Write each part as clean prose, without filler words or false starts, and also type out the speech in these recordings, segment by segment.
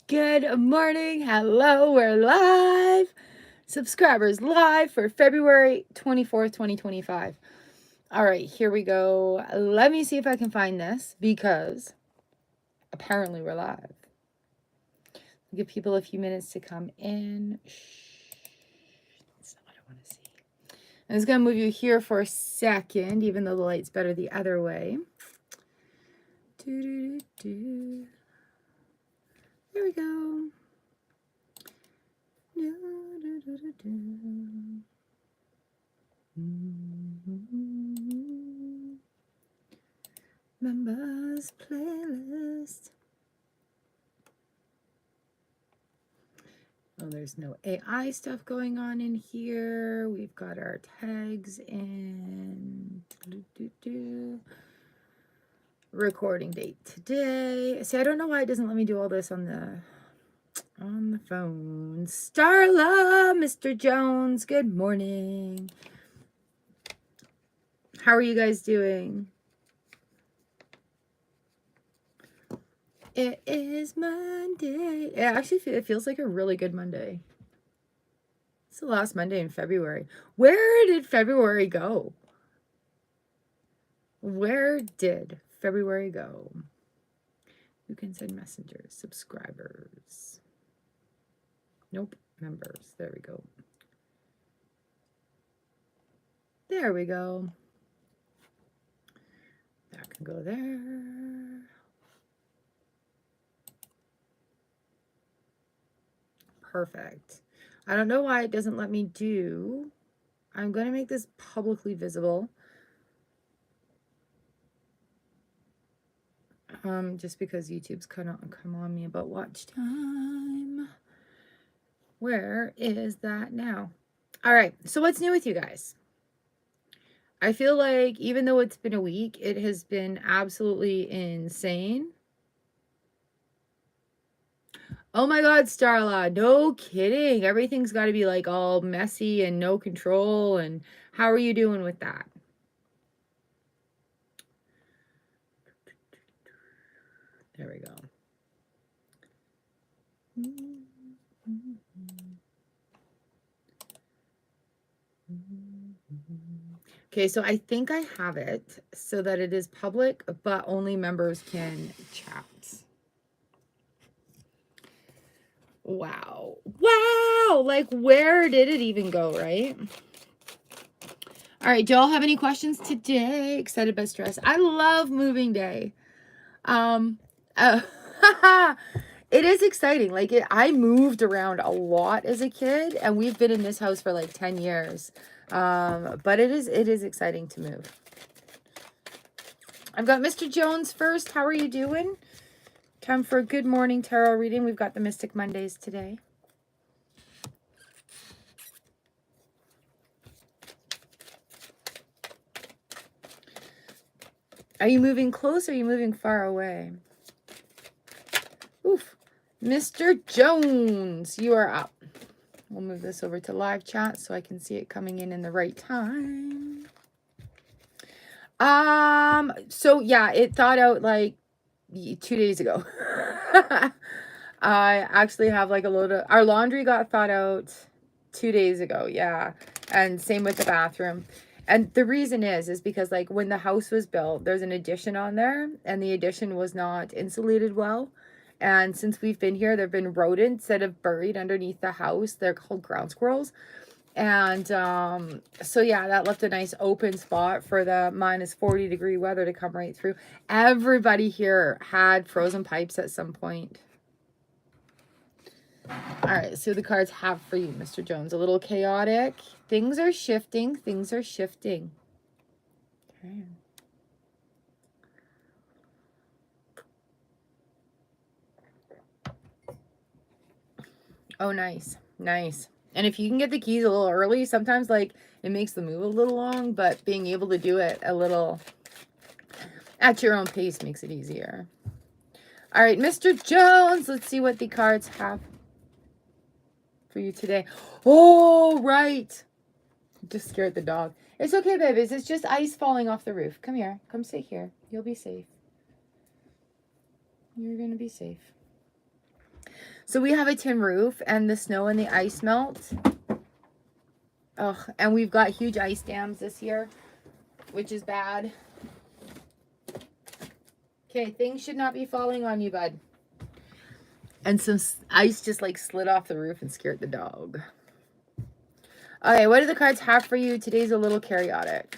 Good morning. Hello, we're live. Subscribers live for February 24th, 2025. All right, here we go. Let me see if I can find this because apparently we're live. Give people a few minutes to come in. That's not what I want to see. I'm just going to move you here for a second, even though the light's better the other way. There we go. Members playlist. Oh, there's no AI stuff going on in here. We've got our tags in. Recording date today. See, I don't know why it doesn't let me do all this on the phone. Starla, Mr. Jones, good morning. How are you guys doing? It is Monday. It feels like a really good Monday. It's the last Monday in February. Where did February go? Where did February go? You can send messengers, subscribers. Nope, members. There we go. There we go. That can go there. Perfect. I don't know why it doesn't let me do. I'm going to make this publicly visible. Just because YouTube's come on me about watch time. Where is that now? All right. So what's new with you guys? I feel like even though it's been a week, it has been absolutely insane. Oh my God, Starla, no kidding. Everything's got to be like all messy and no control. And how are you doing with that? There we go. Okay, so I think I have it so that it is public, but only members can chat. Wow. Wow! Like, where did it even go, right? All right, do y'all have any questions today? Excited by stress. I love moving day. It is exciting. Like I moved around a lot as a kid, and we've been in this house for like 10 years. But it is exciting to move. I've got Mr. Jones first. How are you doing? Time for a good morning tarot reading. We've got the Mystic Mondays today. Are you moving close or are you moving far away? Oof. Mr. Jones, you are up. We'll move this over to live chat so I can see it coming in the right time. So yeah, it thawed out like 2 days ago. I actually have like a load of, our laundry got thawed out 2 days ago. Yeah. And same with the bathroom. And the reason is because like when the house was built, there's an addition on there and the addition was not insulated well. And since we've been here, there've been rodents that have buried underneath the house. They're called ground squirrels. And so yeah, that left a nice open spot for the minus 40 degree weather to come right through. Everybody here had frozen pipes at some point. All right, so the cards have for you, Mr. Jones. A little chaotic. Things are shifting. Things are shifting. Okay. Oh, nice. Nice. And if you can get the keys a little early, sometimes like it makes the move a little long, but being able to do it a little at your own pace makes it easier. All right, Mr. Jones, let's see what the cards have for you today. Oh, right. Just scared the dog. It's okay, babies. It's just ice falling off the roof. Come here. Come sit here. You'll be safe. You're going to be safe. So we have a tin roof and the snow and the ice melt. Oh, and we've got huge ice dams this year, which is bad. Okay, things should not be falling on you, bud. And some ice just like slid off the roof and scared the dog. Okay, what do the cards have for you? Today's a little chaotic.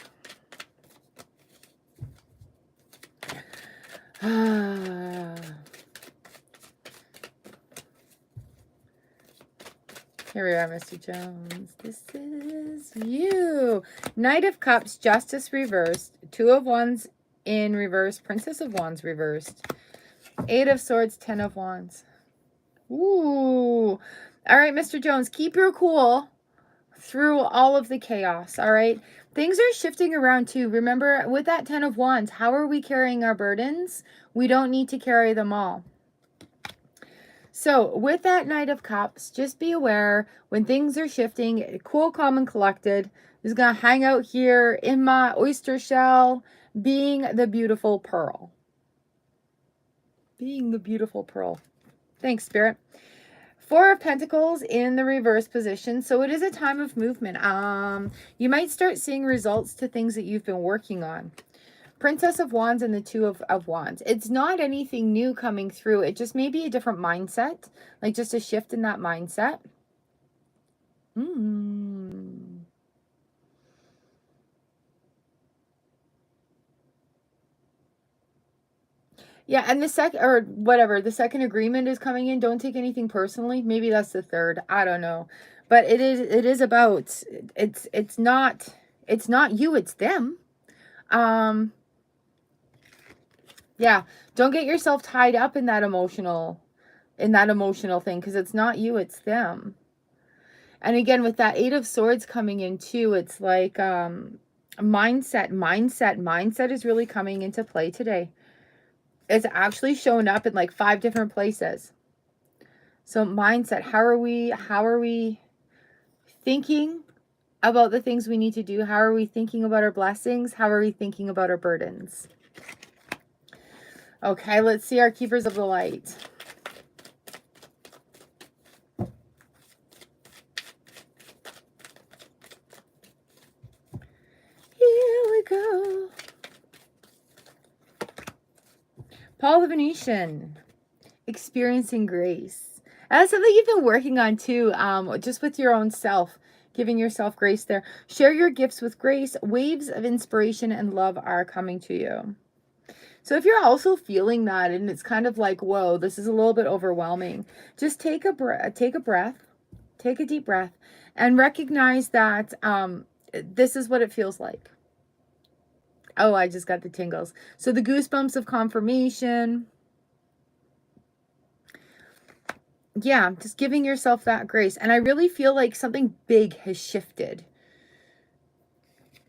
Here we are, Mr. Jones. This is you. Knight of Cups, Justice reversed. Two of Wands in reverse. Princess of Wands reversed. Eight of Swords, 10 of Wands. Ooh. All right, Mr. Jones, keep your cool through all of the chaos, all right? Things are shifting around too. Remember, with that 10 of Wands, how are we carrying our burdens? We don't need to carry them all. So with that Knight of Cups, just be aware when things are shifting, cool, calm, and collected. I'm just going to hang out here in my oyster shell, being the beautiful pearl. Being the beautiful pearl. Thanks, Spirit. Four of Pentacles in the reverse position. So it is a time of movement. You might start seeing results to things that you've been working on. Princess of Wands and the Two of Wands. It's not anything new coming through. It just may be a different mindset. Like just a shift in that mindset. Yeah, and the second, or whatever, the second agreement is coming in. Don't take anything personally. Maybe that's the third. I don't know. But it is about, it's not you, it's them. Yeah, don't get yourself tied up in that emotional thing, because it's not you, it's them. And again, with that Eight of Swords coming in too, it's like mindset is really coming into play today. It's actually showing up in like 5 different places. So mindset, how are we thinking about the things we need to do? How are we thinking about our blessings? How are we thinking about our burdens? Okay, let's see our keepers of the light. Here we go. Paul the Venetian, experiencing grace. That's something you've been working on too, just with your own self, giving yourself grace there. Share your gifts with grace. Waves of inspiration and love are coming to you. So if you're also feeling that and it's kind of like, whoa, this is a little bit overwhelming, just take a breath, take a deep breath, and recognize that this is what it feels like. Oh, I just got the tingles. So the goosebumps of confirmation. Yeah, just giving yourself that grace. And I really feel like something big has shifted.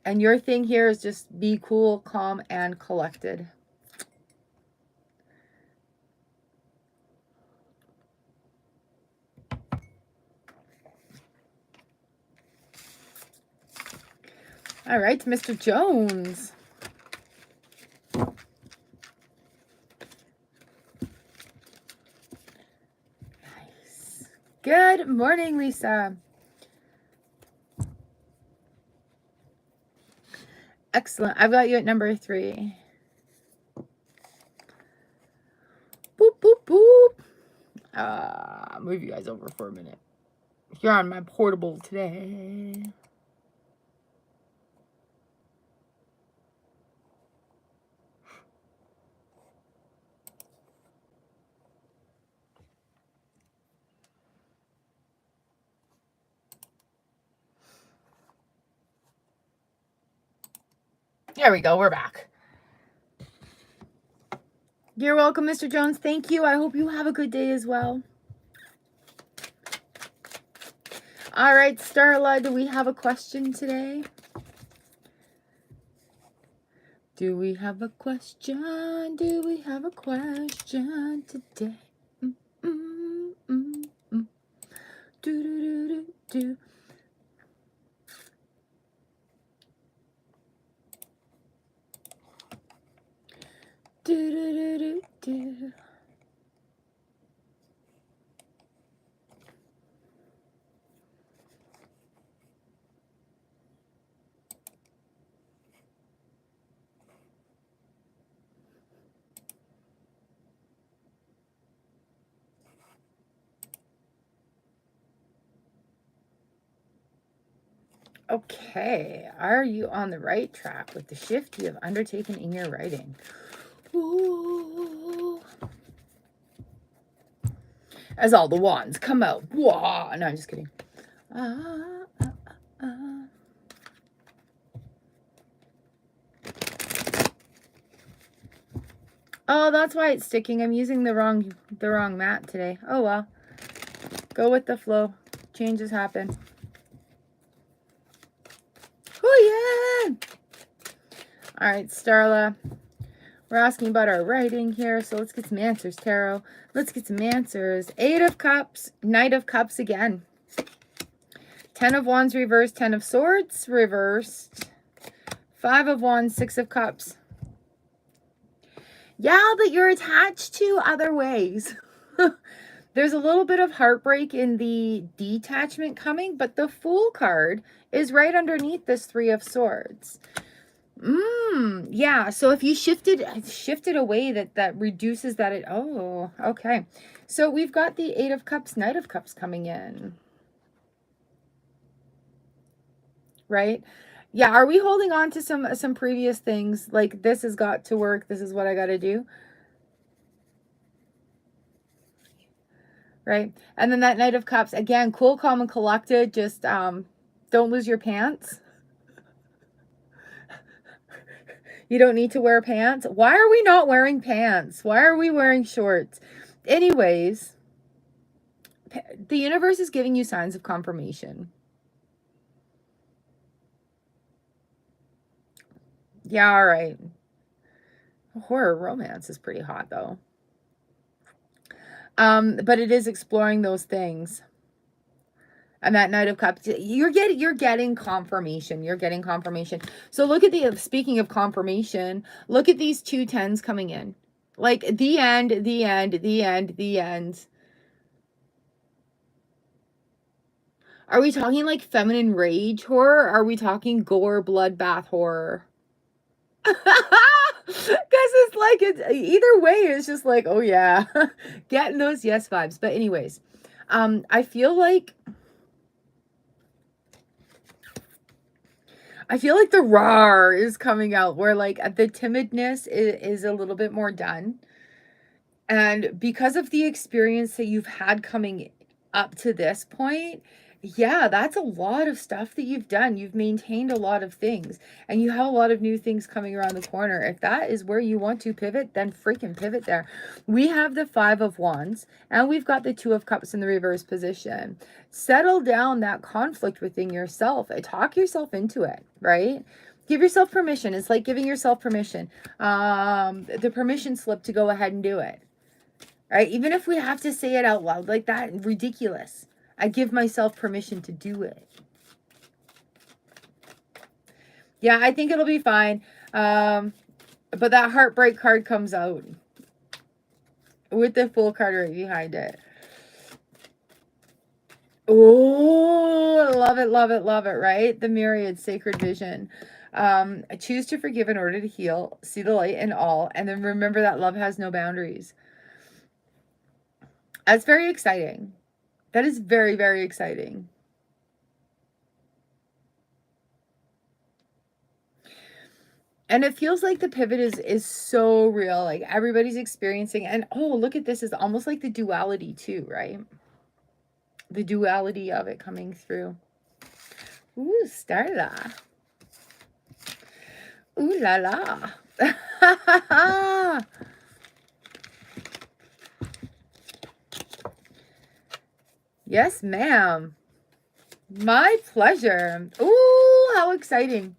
And your thing here is just be cool, calm, and collected. All right, Mr. Jones. Nice. Good morning, Lisa. Excellent. I've got you at number 3. Boop, boop, boop. Move you guys over for a minute. You're on my portable today. There we go. We're back. You're welcome, Mr. Jones. Thank you. I hope you have a good day as well. All right, Starla, do we have a question today? Do we have a question? Do we have a question today? Do, do, do, do, do. Do, do, do, do, do. Okay, are you on the right track with the shift you have undertaken in your writing? Ooh. As all the wands come out. Whoa. No, I'm just kidding. Oh, that's why it's sticking. I'm using the wrong mat today. Oh well. Go with the flow. Changes happen. Oh yeah. All right, Starla. We're asking about our writing here, so let's get some answers, Tarot. Let's get some answers. 8 of Cups, Knight of Cups again. 10 of Wands reversed, 10 of Swords reversed. 5 of Wands, 6 of Cups. Yeah, but you're attached to other ways. There's a little bit of heartbreak in the detachment coming, but the Fool card is right underneath this 3 of Swords. Yeah, so if you shifted away, that reduces that. Oh, okay. So we've got the 8 of Cups, Knight of Cups coming in. Right? Yeah, are we holding on to some previous things? Like, this has got to work, this is what I got to do. Right? And then that Knight of Cups, again, cool, calm, and collected. Just don't lose your pants. You don't need to wear pants. Why are we not wearing pants? Why are we wearing shorts? Anyways, the universe is giving you signs of confirmation. Yeah, all right. Horror romance is pretty hot though. But it is exploring those things. And that Knight of Cups, you're getting confirmation. You're getting confirmation. So look at speaking of confirmation, look at these 2 10s coming in. Like the end, the end, the end, the end. Are we talking like feminine rage horror? Are we talking gore, bloodbath horror? Because it's like, it's either way, it's just like, oh yeah, getting those yes vibes. But anyways, I feel like the roar is coming out, where like the timidness is a little bit more done. And because of the experience that you've had coming up to this point, yeah, that's a lot of stuff that you've done. You've maintained a lot of things, and you have a lot of new things coming around the corner. If that is where you want to pivot, then freaking pivot there. We have the 5 of Wands, and we've got the 2 of Cups in the reverse position. Settle down that conflict within yourself. Talk yourself into it, right? Give yourself permission. It's like giving yourself permission. The permission slip to go ahead and do it. Right? Even if we have to say it out loud like that, ridiculous. I give myself permission to do it. Yeah, I think it'll be fine. But that heartbreak card comes out with the Fool card right behind it. Oh, love it, love it, love it, right? The myriad sacred vision. Choose to forgive in order to heal. See the light in all. And then remember that love has no boundaries. That's very exciting. That is very, very exciting. And it feels like the pivot is so real. Like everybody's experiencing. And oh, look at this. Is almost like the duality too, right? The duality of it coming through. Ooh, Starla. Ooh la la. Yes, ma'am. My pleasure. Ooh, how exciting.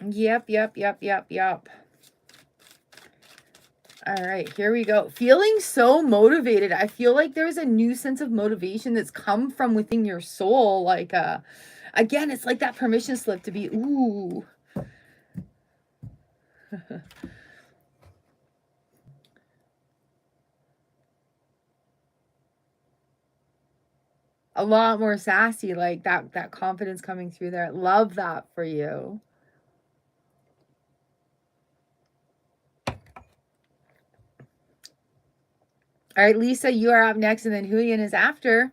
Yep. All right, here we go. Feeling so motivated. I feel like there's a new sense of motivation that's come from within your soul. Like, again, it's like that permission slip to be, ooh. A lot more sassy, like that confidence coming through there. Love that for you. All right, Lisa, you are up next, and then Huyen is after.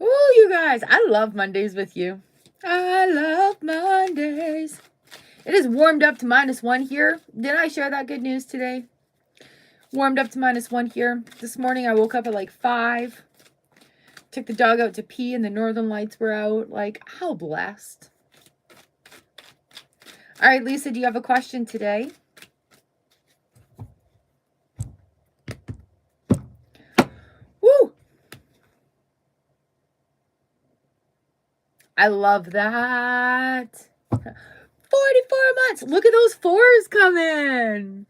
Oh, you guys, I love Mondays with you. I love Mondays. It is warmed up to -1 here. Did I share that good news today? Warmed up to -1 here. This morning I woke up at like 5. Took the dog out to pee and the northern lights were out. Like, how blessed. All right, Lisa, do you have a question today? Woo! I love that. 44 months. Look at those 4s coming.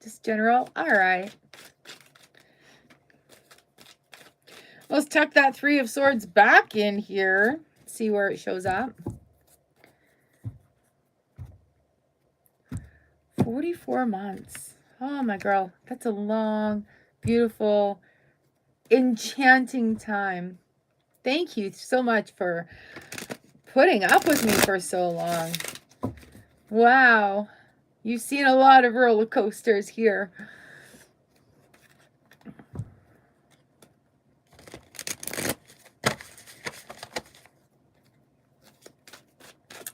Just general. All right. Let's tuck that 3 of Swords back in here. See where it shows up. 44 months. Oh, my girl. That's a long, beautiful, enchanting time. Thank you so much for putting up with me for so long. Wow. You've seen a lot of roller coasters here.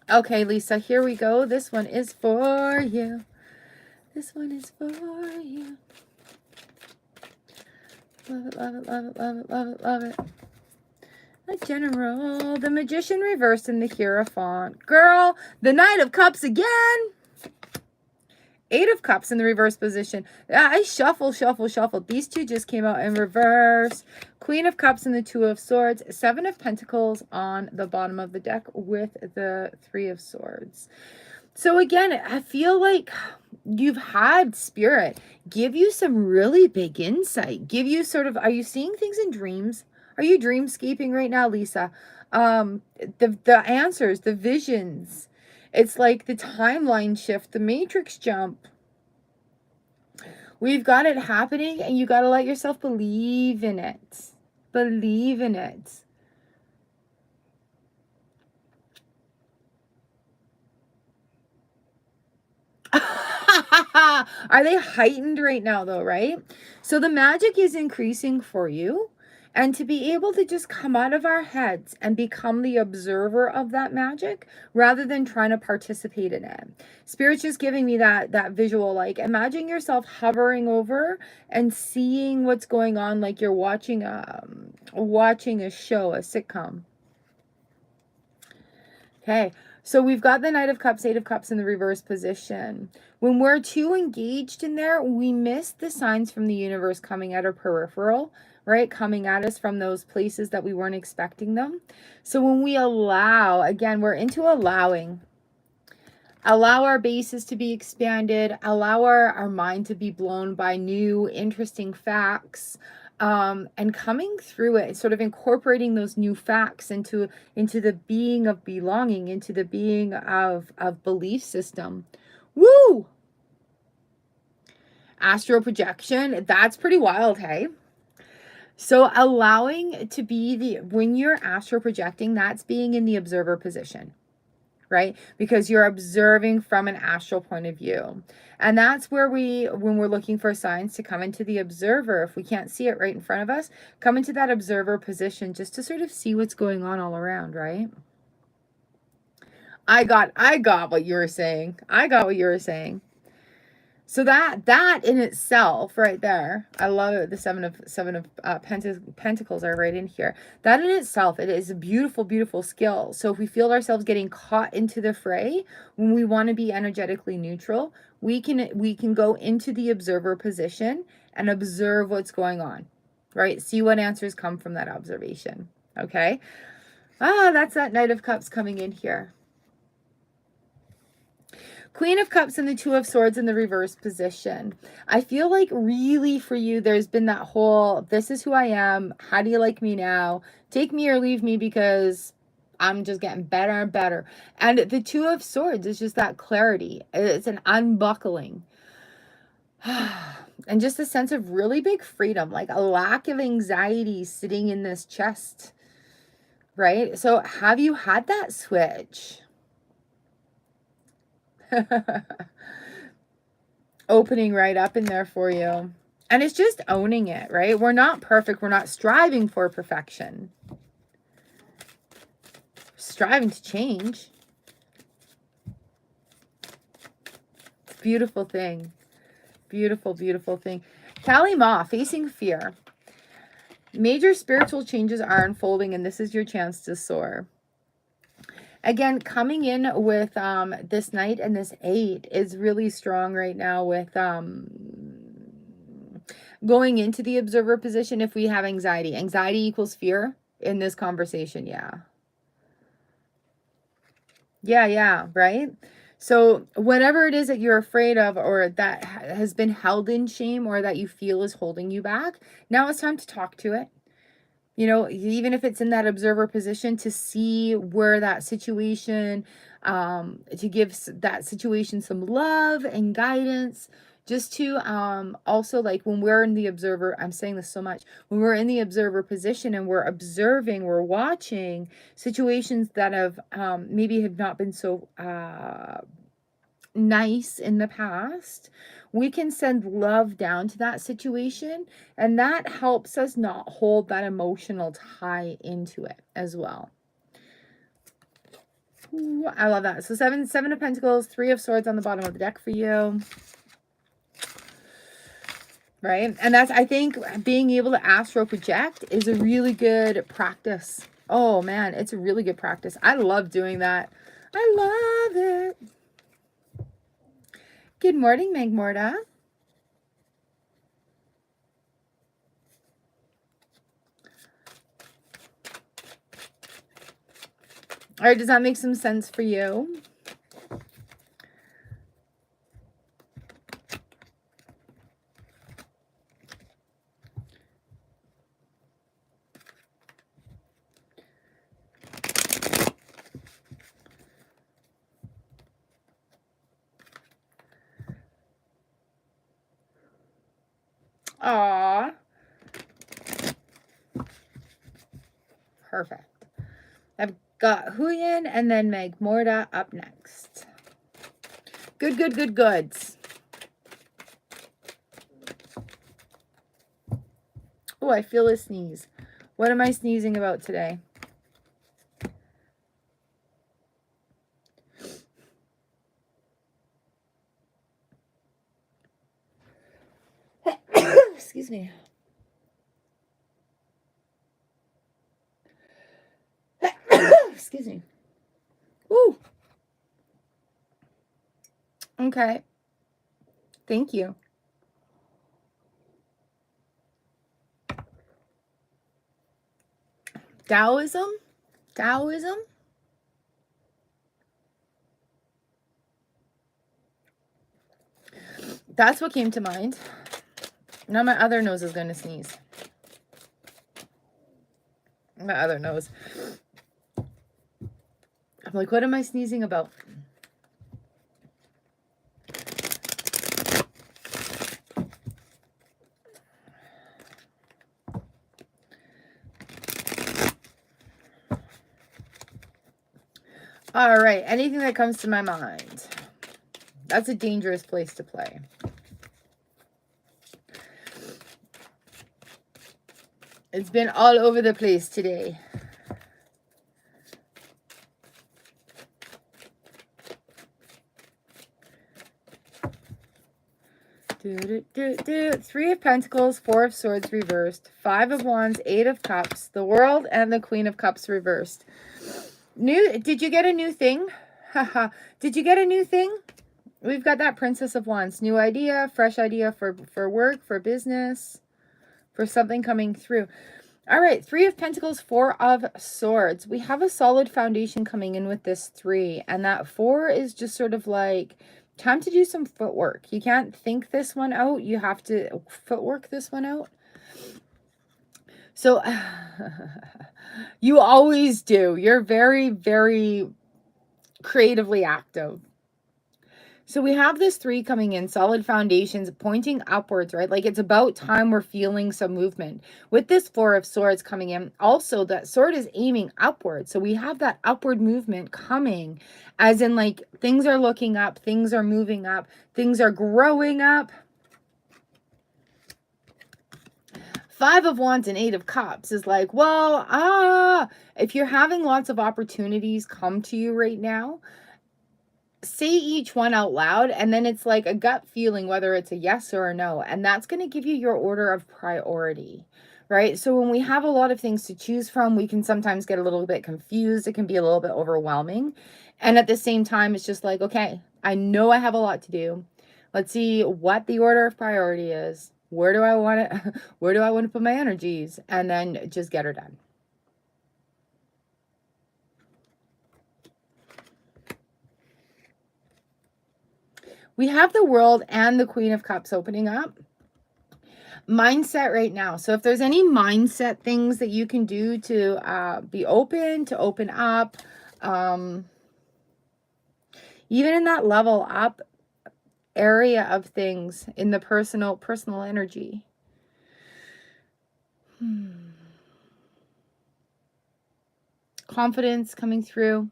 Okay, Lisa, here we go. This one is for you. This one is for you. Love it, love it, love it, love it, love it, love it. A general. The Magician reversed in the Hierophant. Girl, the Knight of Cups again. 8 of Cups in the reverse position. I shuffled. These 2 just came out in reverse. Queen of Cups and the 2 of Swords. 7 of Pentacles on the bottom of the deck with the 3 of Swords. So again, I feel like you've had Spirit give you some really big insight. Give you sort of, are you seeing things in dreams? Are you dreamscaping right now, Lisa? The answers, the visions. It's like the timeline shift, the matrix jump. We've got it happening, and you got to let yourself believe in it. Believe in it. Are they heightened right now, though, right? So the magic is increasing for you. And to be able to just come out of our heads and become the observer of that magic rather than trying to participate in it. Spirit's just giving me that visual, like imagine yourself hovering over and seeing what's going on like you're watching a show, a sitcom. Okay. So we've got the Knight of Cups, 8 of Cups in the reverse position. When we're too engaged in there, we miss the signs from the universe coming at our peripheral, right? Coming at us from those places that we weren't expecting them. So when we allow, again, we're into allowing. Allow our bases to be expanded. Allow our mind to be blown by new, interesting facts. And coming through it, sort of incorporating those new facts into the being of belonging, into the being of belief system. Woo! Astral projection, that's pretty wild, hey? So allowing to be when you're astral projecting, that's being in the observer position, right? Because you're observing from an astral point of view. And that's where when we're looking for signs to come into the observer, if we can't see it right in front of us, come into that observer position just to sort of see what's going on all around, right? I got what you were saying. I got what you were saying. So that in itself, right there, I love it. The seven of Pentacles are right in here. That in itself, it is a beautiful, beautiful skill. So if we feel ourselves getting caught into the fray, when we want to be energetically neutral, we can go into the observer position and observe what's going on, right? See what answers come from that observation. Okay. That's that Knight of Cups coming in here. Queen of Cups and the 2 of Swords in the reverse position. I feel like really for you, there's been that whole, this is who I am. How do you like me now? Take me or leave me because I'm just getting better and better. And the 2 of Swords is just that clarity. It's an unbuckling. And just a sense of really big freedom, like a lack of anxiety sitting in this chest, right? So have you had that switch? Opening right up in there for you. And it's just owning it, right? We're not perfect. We're not striving for perfection. Striving to change. Beautiful thing. Beautiful, beautiful thing. Kali Ma, facing fear. Major spiritual changes are unfolding, and this is your chance to soar. Again, coming in with this Knight and this 8 is really strong right now with going into the observer position. If we have anxiety, anxiety equals fear in this conversation. Yeah, right? So whatever it is that you're afraid of, or that has been held in shame, or that you feel is holding you back, now it's time to talk to it. You know, even if it's in that observer position, to see where that situation, to give that situation some love and guidance, just to also, like, when we're in the observer, I'm saying this so much, when we're in the observer position and we're observing, we're watching situations that have maybe have not been so nice in the past, we can send love down to that situation, and that helps us not hold that emotional tie into it as well. Ooh, I love that. So seven of Pentacles, 3 of Swords on the bottom of the deck for you. Right? And that's, I think, being able to astral project is a really good practice. Oh man, it's a really good practice. I love doing that. I love it. Good morning, Magmorta. All right, does that make some sense for you? Aw. Perfect. I've got Huyen and then Magmorta up next. Good goods. Oh, I feel a sneeze. What am I sneezing about today? Excuse me. Excuse me. Woo. Okay. Thank you. Taoism? That's what came to mind. Now my other nose is going to sneeze. My other nose. I'm like, what am I sneezing about? All right, anything that comes to my mind. That's a dangerous place to play. It's been all over the place today. Three of Pentacles, 4 of Swords reversed, 5 of Wands, 8 of Cups, the World, and the Queen of Cups reversed. Did you get a new thing? Haha. Did you get a new thing? We've got that Princess of Wands. New idea, fresh idea for work, for business, for something coming through. All right, 3 of Pentacles, 4 of Swords. We have a solid foundation coming in with this 3, and that 4 is just sort of like time to do some footwork. You can't think this one out. You have to footwork this one out. So you always do. You're very, very creatively active. So we have this 3 coming in, solid foundations, pointing upwards, right? Like it's about time we're feeling some movement. With this 4 of Swords coming in, also that sword is aiming upwards. So we have that upward movement coming, as in like things are looking up, things are moving up, things are growing up. Five of Wands and Eight of Cups is like, well, if you're having lots of opportunities come to you right now, say each one out loud, and then it's like a gut feeling whether it's a yes or a no, and that's going to give you your order of priority, right? So when we have a lot of things to choose from, we can sometimes get a little bit confused. It can be a little bit overwhelming, and at the same time it's just like, okay, I know I have a lot to do. Let's see what the order of priority is. Where do I want to where do I want to put my energies, and then just get her done. We have the World and the Queen of Cups opening up. Mindset right now. So if there's any mindset things that you can do to be open, to open up, even in that level up area of things in the personal energy. Confidence coming through.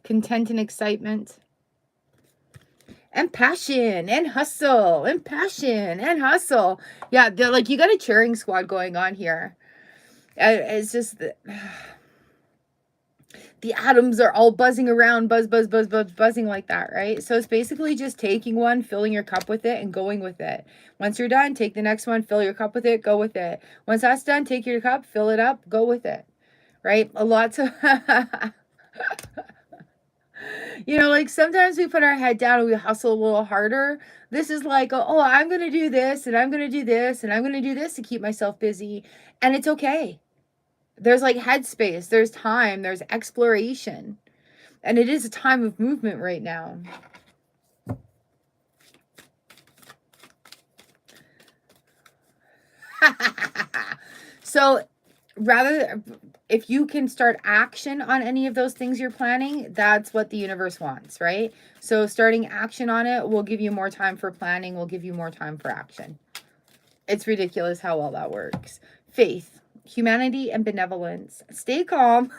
Content and excitement. And passion and hustle and passion and hustle. Yeah, they're like, you got a cheering squad going on here. It's just the atoms are all buzzing around, buzzing like that, right? So it's basically just taking one, filling your cup with it, and going with it. Once you're done, take the next one, fill your cup with it, go with it. Once that's done, take your cup, fill it up, go with it, right? A lot of you know, like sometimes we put our head down and we hustle a little harder. This is like, oh, I'm going to do this and I'm going to do this and I'm going to do this to keep myself busy. And it's okay. There's like headspace, there's time, there's exploration. And it is a time of movement right now. So rather, if you can start action on any of those things you're planning, that's what the universe wants, right? So starting action on it will give you more time for planning, will give you more time for action. It's ridiculous how well that works. Faith, humanity, and benevolence. Stay calm.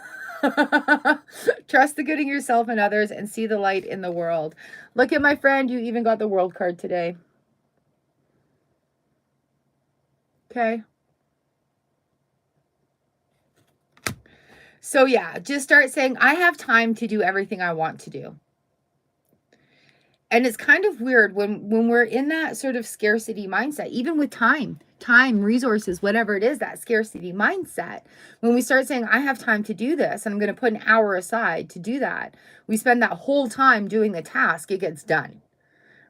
Trust the good in yourself and others, and see the light in the world. Look at my friend, you even got the World card today. Okay. So yeah, just start saying, I have time to do everything I want to do. And it's kind of weird when we're in that sort of scarcity mindset, even with time, resources, whatever it is, that scarcity mindset. When we start saying, I have time to do this, and I'm going to put an hour aside to do that, we spend that whole time doing the task, it gets done.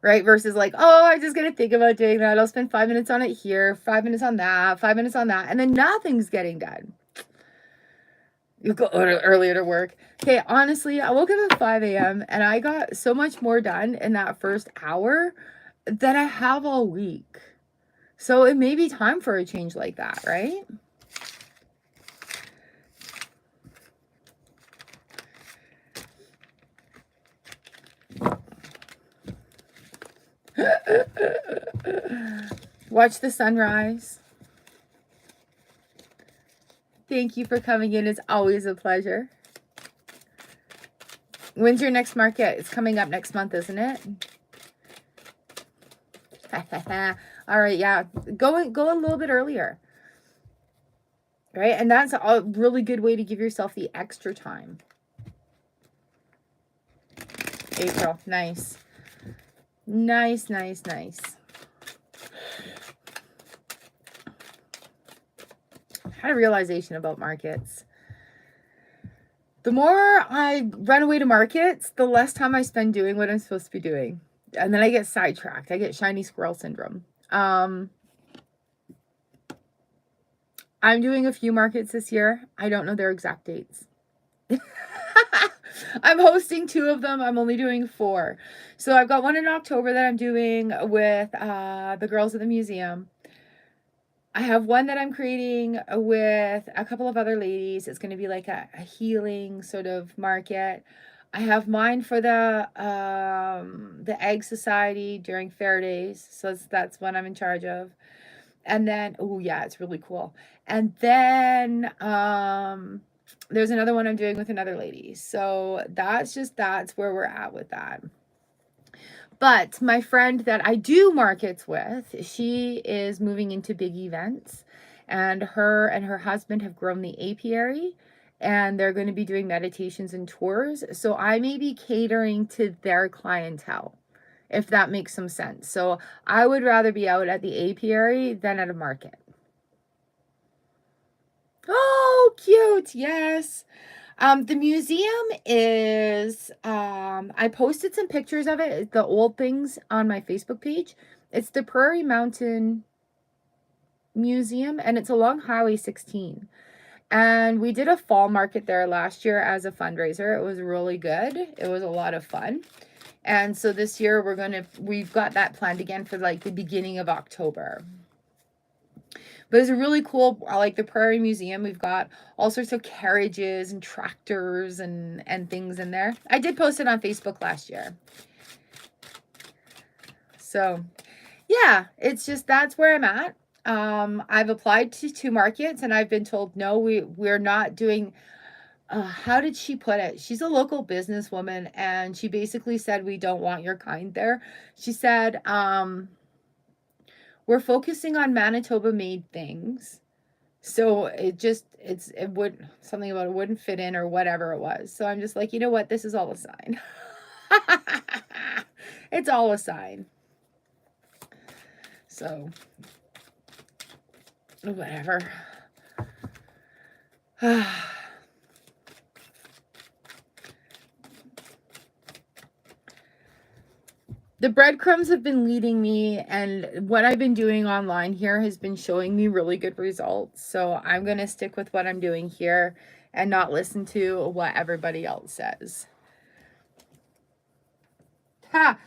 Right? Versus like, oh, I'm just going to think about doing that. I'll spend 5 minutes on it here, 5 minutes on that, 5 minutes on that, and then nothing's getting done. You go earlier to work. Okay, honestly, I woke up at 5 a.m. and I got so much more done in that first hour than I have all week. So it may be time for a change like that, right? Watch the sunrise. Thank you for coming in. It's always a pleasure. When's your next market? It's coming up next month, isn't it? All right, yeah. Go a little bit earlier. Right? And that's a really good way to give yourself the extra time. April. Nice. Nice, nice, nice. I had a realization about markets. The more I run away to markets, the less time I spend doing what I'm supposed to be doing. And then I get sidetracked. I get shiny squirrel syndrome. I'm doing a few markets this year. I don't know their exact dates. I'm hosting 2 of them. I'm only doing 4. So I've got one in October that I'm doing with the girls at the museum. I have one that I'm creating with a couple of other ladies. It's going to be like a healing sort of market. I have mine for the Egg Society during fair days. So that's one I'm in charge of. And then, oh yeah, it's really cool. And then there's another one I'm doing with another lady. So that's where we're at with that. But my friend that I do markets with, she is moving into big events, and her husband have grown the apiary, and they're going to be doing meditations and tours. So I may be catering to their clientele, if that makes some sense. So I would rather be out at the apiary than at a market. Oh, cute. Yes. The museum is, I posted some pictures of it, the old things on my Facebook page. It's the Prairie Mountain Museum, and it's along Highway 16. And we did a fall market there last year as a fundraiser. It was really good. It was a lot of fun. And so this year we've got that planned again for like the beginning of October. But it's a really cool, I like the Prairie Museum. We've got all sorts of carriages and tractors and things in there. I did post it on Facebook last year. So yeah, it's just, that's where I'm at. I've applied to 2 markets and I've been told, no, we're not doing, how did she put it? She's a local businesswoman, and she basically said, we don't want your kind there. She said, we're focusing on Manitoba made things. So it would, something about it wouldn't fit in or whatever it was. So I'm just like, you know what? This is all a sign. It's all a sign. So whatever. The breadcrumbs have been leading me, and what I've been doing online here has been showing me really good results. So I'm going to stick with what I'm doing here and not listen to what everybody else says. Ha!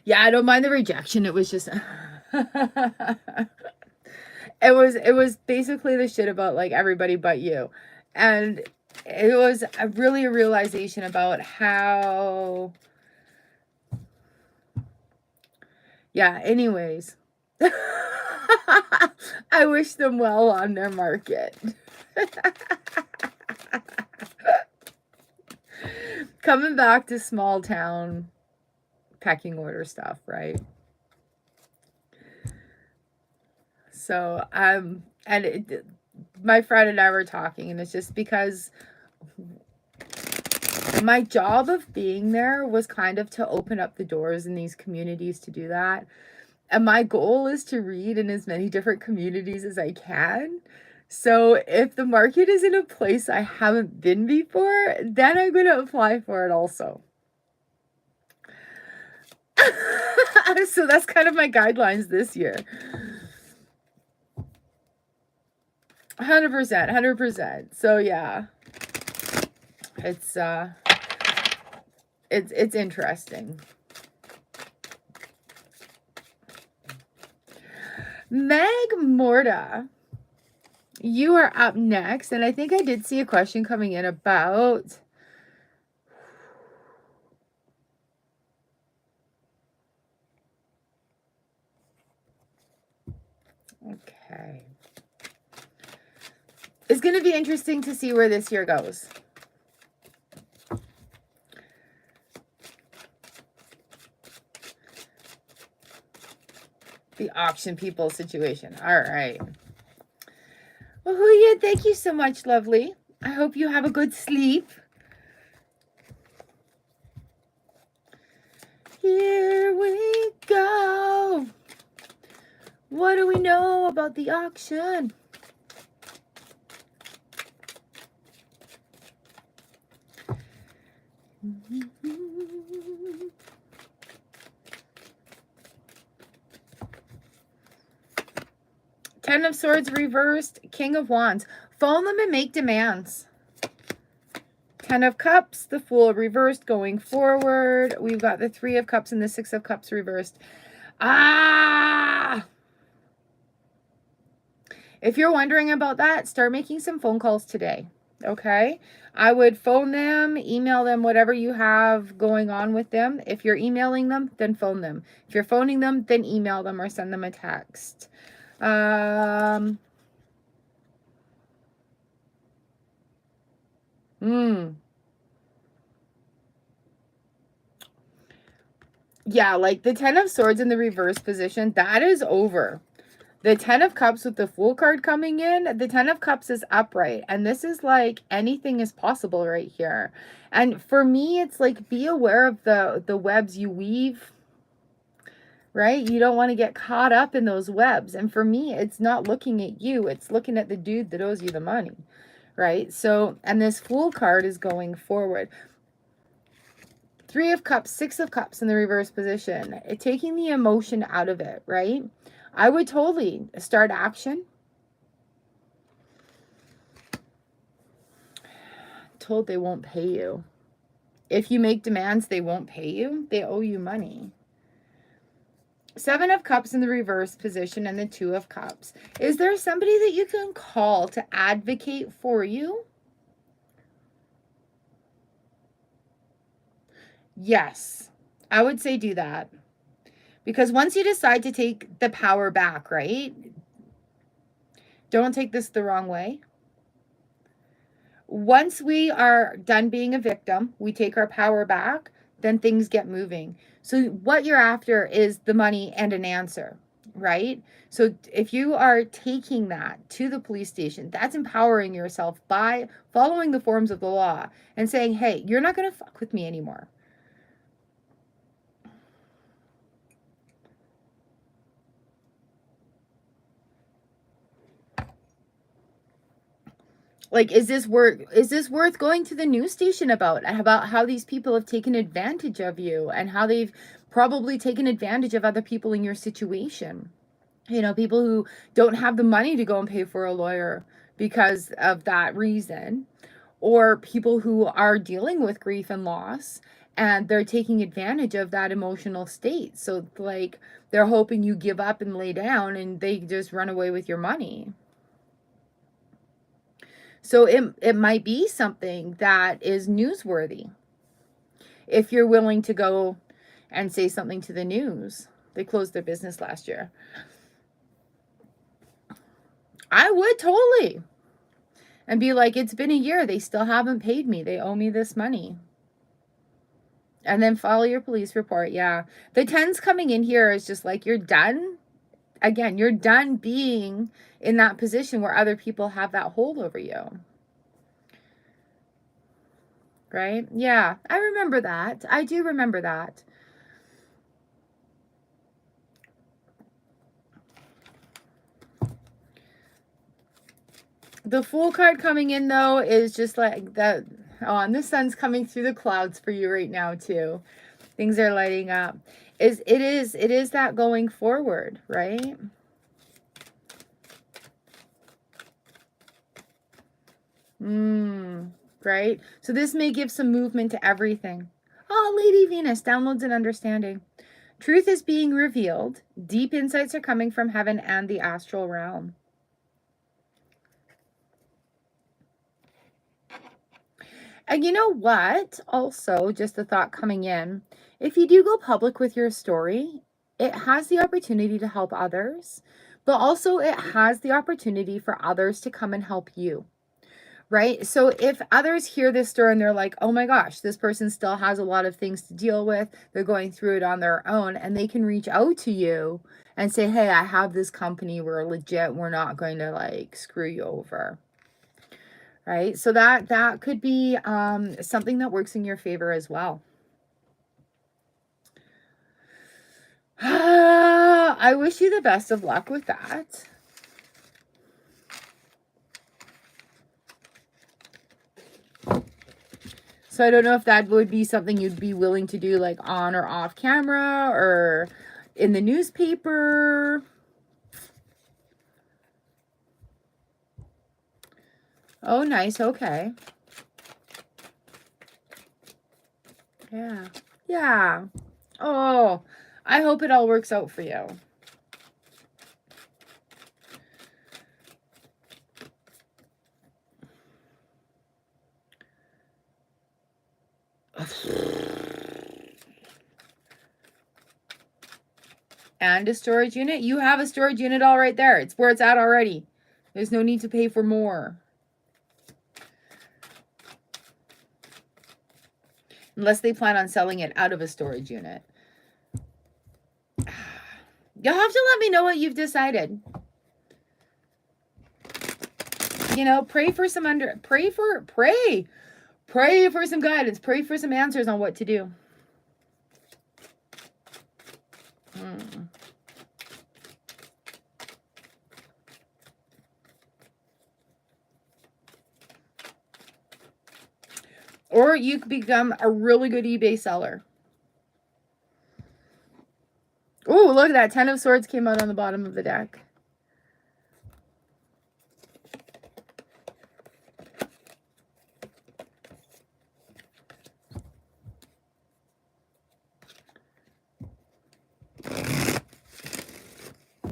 Yeah, I don't mind the rejection. It was just it was basically the shit about like everybody but you. And it was a realization about how, yeah, anyways. I wish them well on their market. Coming back to small town pecking order stuff, right? So, my friend and I were talking, and it's just because my job of being there was kind of to open up the doors in these communities to do that. And my goal is to read in as many different communities as I can. So if the market is in a place I haven't been before, then I'm going to apply for it also. So that's kind of my guidelines this year. 100%. So yeah, it's interesting. Meg Morta, you are up next, and I think I did see a question coming in about okay. It's going to be interesting to see where this year goes. The auction people situation. All right. Well, Huya, thank you so much, lovely. I hope you have a good sleep. Here we go. What do we know about the auction? Ten of Swords reversed, King of Wands. Phone them and make demands. Ten of Cups, the Fool reversed going forward. We've got the Three of Cups and the Six of Cups reversed. If you're wondering about that, start making some phone calls today. Okay? I would phone them, email them, whatever you have going on with them. If you're emailing them, then phone them. If you're phoning them, then email them or send them a text. Mm. Yeah, like the 10 of Swords in the reverse position, that is over. The 10 of Cups with the Fool card coming in, the 10 of Cups is upright. And this is like anything is possible right here. And for me, it's like be aware of the webs you weave, right? You don't want to get caught up in those webs. And for me, it's not looking at you. It's looking at the dude that owes you the money, right? So, and this Fool card is going forward. 3 of Cups, 6 of Cups in the reverse position. Taking the emotion out of it, right? I would totally start action. Told they won't pay you. If you make demands, they won't pay you. They owe you money. 7 of Cups in the reverse position and the 2 of Cups. Is there somebody that you can call to advocate for you? Yes, I would say do that. Because once you decide to take the power back, right? Don't take this the wrong way. Once we are done being a victim, we take our power back, then things get moving. So what you're after is the money and an answer, right? So if you are taking that to the police station, that's empowering yourself by following the forms of the law and saying, hey, you're not going to fuck with me anymore. Like, is this worth going to the news station about how these people have taken advantage of you and how they've probably taken advantage of other people in your situation? You know, people who don't have the money to go and pay for a lawyer because of that reason, or people who are dealing with grief and loss and they're taking advantage of that emotional state. So like they're hoping you give up and lay down and they just run away with your money. So it might be something that is newsworthy if you're willing to go and say something to the news. They closed their business last year. I would totally. And be like, it's been a year. They still haven't paid me. They owe me this money. And then file your police report. Yeah. The 10's coming in here is just like, you're done. Again, you're done being in that position where other people have that hold over you. Right? Yeah, I remember that. I do remember that. The Fool card coming in, though, is just like that. Oh, and the sun's coming through the clouds for you right now, too. Things are lighting up. It is that going forward, right? Right? So this may give some movement to everything. Oh, Lady Venus, downloads and understanding. Truth is being revealed. Deep insights are coming from heaven and the astral realm. And you know what? Also, just a thought coming in. If you do go public with your story, it has the opportunity to help others, but also it has the opportunity for others to come and help you. Right? So if others hear this story and they're like, oh my gosh, this person still has a lot of things to deal with, they're going through it on their own, and they can reach out to you and say, hey, I have this company, we're legit, we're not going to like screw you over. Right? So that could be something that works in your favor as well. I wish you the best of luck with that. So I don't know if that would be something you'd be willing to do like on or off camera or in the newspaper. Oh, nice. Okay. Yeah. Yeah. Oh, I hope it all works out for you. And a storage unit. You have a storage unit all right there. It's where it's at already. There's no need to pay for more. unless they plan on selling it out of a storage unit. You'll have to let me know what you've decided. You know, pray for some guidance, pray for some answers on what to do. Or you could become a really good eBay seller. Oh, look at that. 10 of Swords came out on the bottom of the deck.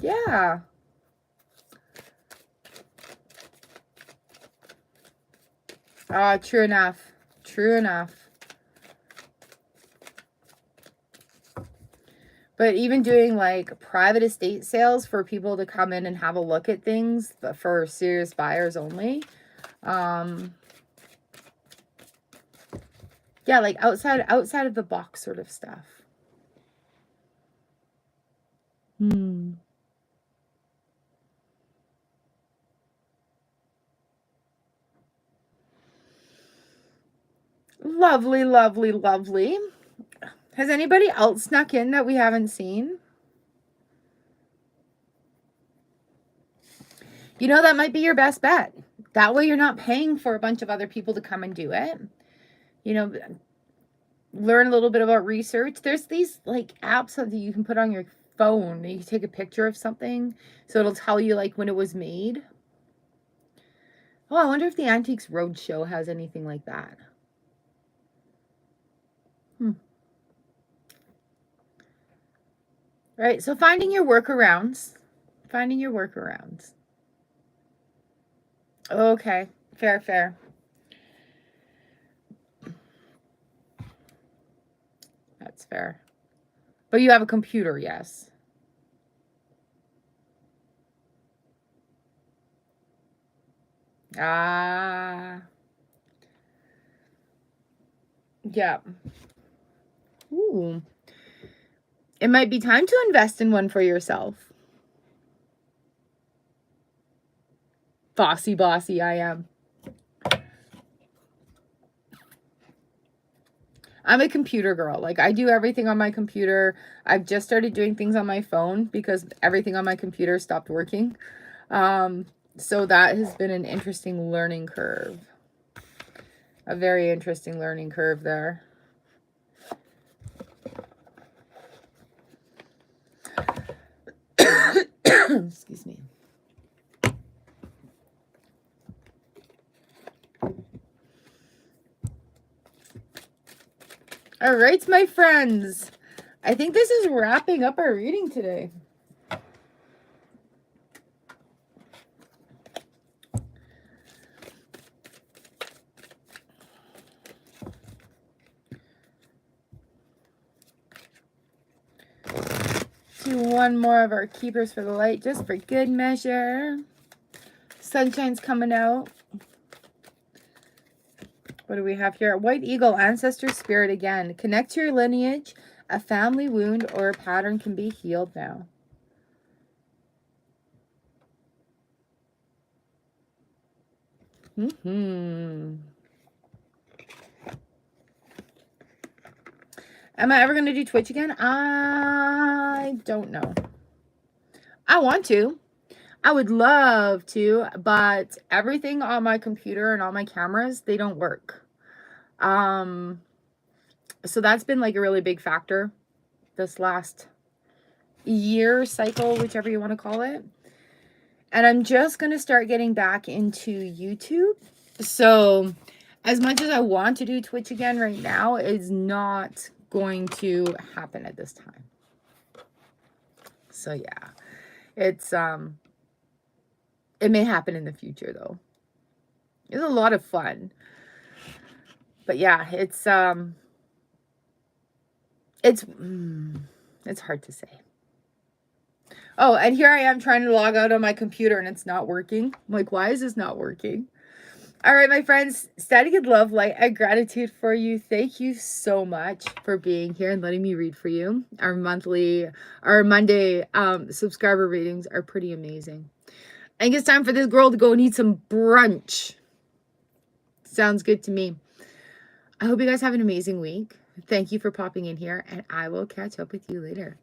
Yeah. True enough. True enough. But even doing like private estate sales for people to come in and have a look at things, but for serious buyers only. Yeah, like outside of the box sort of stuff. Lovely, lovely, lovely. Has anybody else snuck in that we haven't seen? You know, that might be your best bet. That way you're not paying for a bunch of other people to come and do it. You know, learn a little bit about research. There's these like apps that you can put on your phone. You can take a picture of something, so it'll tell you like when it was made. Oh, I wonder if the Antiques Roadshow has anything like that. Right, so finding your workarounds. Finding your workarounds. Okay, fair. That's fair. But you have a computer, yes. Yeah. Ooh. It might be time to invest in one for yourself. Bossy I am. I'm a computer girl. Like, I do everything on my computer. I've just started doing things on my phone because everything on my computer stopped working. So that has been an interesting learning curve. A very interesting learning curve there. Excuse me. All right, my friends. I think this is wrapping up our reading today. Do one more of our keepers for the light, just for good measure. Sunshine's coming out. What do we have here? White Eagle, Ancestor Spirit again. Connect to your lineage. A family wound or a pattern can be healed now. Am I ever going to do Twitch again? I don't know. I want to. I would love to, but everything on my computer and all my cameras, they don't work. So that's been like a really big factor this last year cycle, whichever you want to call it. And I'm just going to start getting back into YouTube. So as much as I want to do Twitch again right now, it's not going to happen at this time. So yeah, it's, it may happen in the future though. It's a lot of fun. But yeah, it's hard to say. Oh, and here I am trying to log out on my computer and it's not working. I'm like, why is this not working? All right, my friends, static and love, light, and gratitude for you. Thank you so much for being here and letting me read for you. Our Monday subscriber ratings are pretty amazing. I think it's time for this girl to go and eat some brunch. Sounds good to me. I hope you guys have an amazing week. Thank you for popping in here, and I will catch up with you later.